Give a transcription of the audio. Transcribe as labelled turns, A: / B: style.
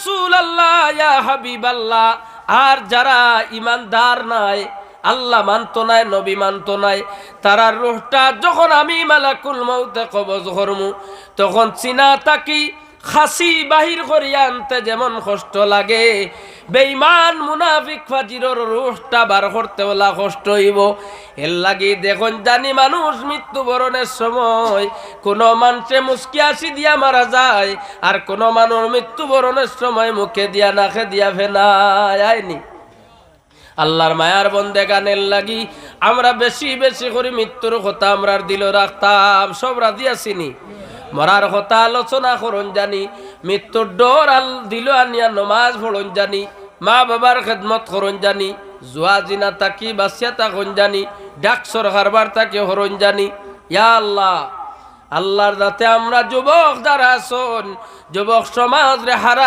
A: রাসূলুল্লাহ ইয়া হাবিবাল্লাহ। আর যারা ঈমানদার নাই, আল্লাহ মানতো নাই, নবী মানতো নাই, তারার রূহটা যখন আমি মালাকুল মউতে কবজ করমু তখন চিনা তাকি খাসি বাহির করিয়া আনতে যেমন কষ্ট লাগে, বেঈমান মুনাফিক ফাজিরর রূহটা বার করতে ওলা কষ্ট হইব। এর লাগি দেখুন জানি মানুষ মৃত্যুবরণের সময় কোন মানুষে মুস্কি হাসি দিয়া মারা যায়, আর কোন মানুষ মৃত্যুবরণের সময় মুখে দিয়া নাকে দিয়া ফেনায় আইনি। আল্লাহর মায়ার বন্দেগানের লাগি আমরা বেশি বেশি করে মৃত্যুর কথা আমরা দিল রাখতাম। সব রাজি আসিনি, মরার কথা আলোচনা করুন জানি, মৃত্যুর ডর আল দিল আনিয়া নমাজ পড়ুন জানি, মা বাবার খেদমত করুন জানি, জুয়া জিনা তাকি বাসিয়া তাকুন জানি, ডাকসর হারবার তাকে হরণ জানি। ইয়া আল্লাহ, আল্লাহর দাতে আমরা যুবক যারা আছেন, যুবক সমাজ রে হারা